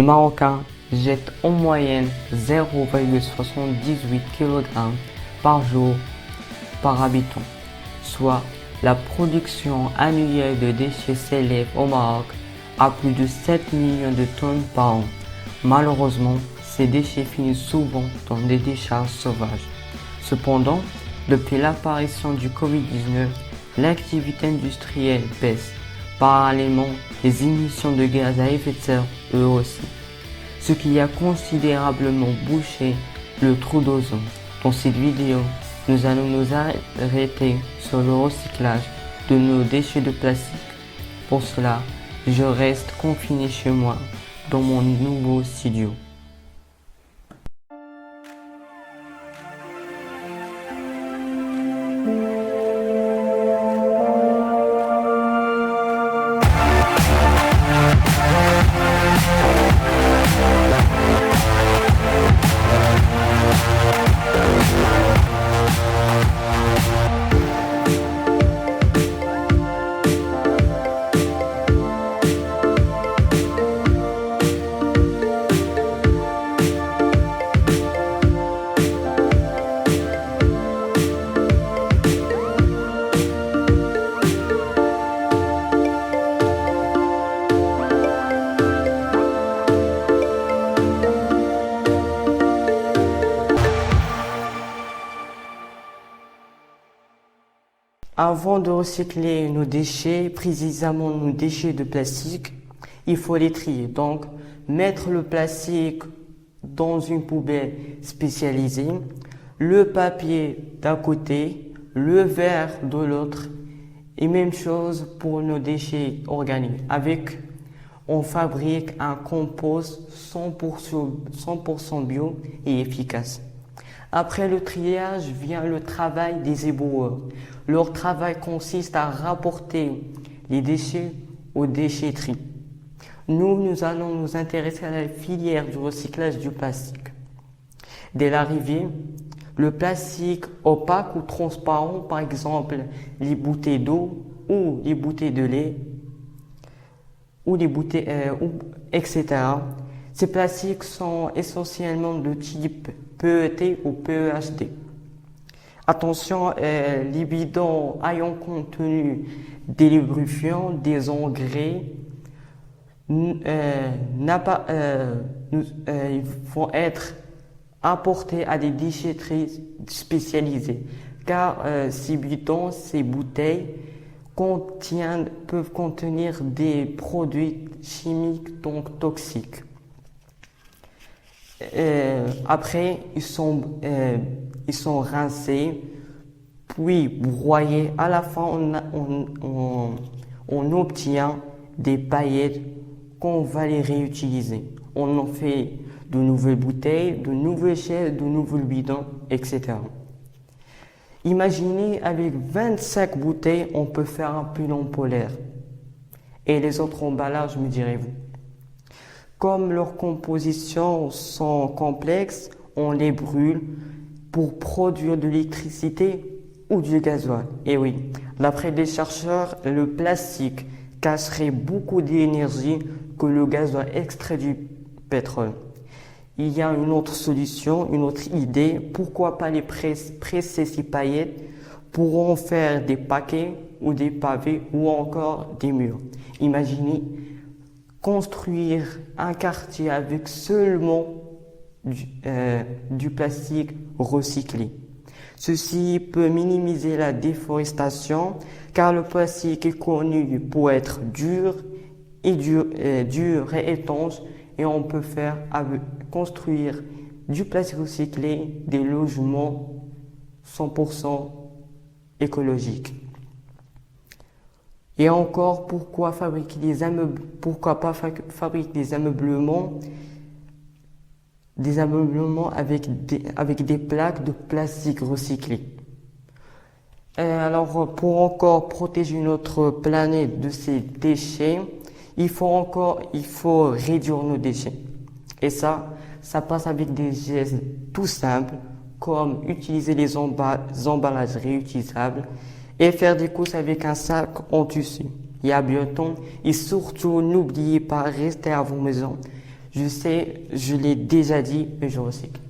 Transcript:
Les Marocains jettent en moyenne 0,78 kg par jour par habitant, soit la production annuelle de déchets s'élève au Maroc à plus de 7 millions de tonnes par an. Malheureusement, ces déchets finissent souvent dans des décharges sauvages. Cependant, depuis l'apparition du Covid-19, l'activité industrielle baisse. Parallèlement, les émissions de gaz à effet de serre, eux aussi. Ce qui a considérablement bouché le trou d'ozone. Dans cette vidéo, nous allons nous arrêter sur le recyclage de nos déchets de plastique. Pour cela, je reste confiné chez moi, dans mon nouveau studio. Avant de recycler nos déchets, précisément nos déchets de plastique, il faut les trier. Donc, mettre le plastique dans une poubelle spécialisée, le papier d'un côté, le verre de l'autre, et même chose pour nos déchets organiques. On fabrique un compost 100% bio et efficace. Après le triage vient le travail des éboueurs. Leur travail consiste à rapporter les déchets aux déchetteries. Nous allons nous intéresser à la filière du recyclage du plastique. Dès l'arrivée, le plastique opaque ou transparent, par exemple les bouteilles d'eau ou les bouteilles de lait, ou les bouteilles, etc. Ces plastiques sont essentiellement de type PET ou PEHD. Attention, les bidons ayant contenu des lubrifiants, des engrais, ils vont être apportés à des déchetteries spécialisées, car ces bidons, ces bouteilles peuvent contenir des produits chimiques donc toxiques. Après, ils sont rincés, puis broyés. À la fin, on obtient des paillettes qu'on va les réutiliser. On en fait de nouvelles bouteilles, de nouvelles chaises, de nouveaux bidons, etc. Imaginez, avec 25 bouteilles, on peut faire un pull polaire. Et les autres emballages, me direz-vous? Comme leurs compositions sont complexes, on les brûle pour produire de l'électricité ou du gasoil. Et oui, d'après des chercheurs, le plastique casserait beaucoup d'énergie que le gasoil extrait du pétrole. Il y a une autre solution, une autre idée. Pourquoi pas les presser ces paillettes pour en faire des paquets ou des pavés ou encore des murs. Imaginez construire un quartier avec seulement du plastique recyclé. Ceci peut minimiser la déforestation car le plastique est connu pour être dur et étanche et on peut construire du plastique recyclé des logements 100% écologiques. Et encore, pourquoi pas fabriquer des ameublements avec des plaques de plastique recyclé. Alors, pour encore protéger notre planète de ces déchets, il faut réduire nos déchets. Et ça passe avec des gestes tout simples, comme utiliser les emballages réutilisables et faire des courses avec un sac en tissu. Et à bientôt. Et surtout, n'oubliez pas, restez à vos maisons. Je sais, je l'ai déjà dit, mais je recycle.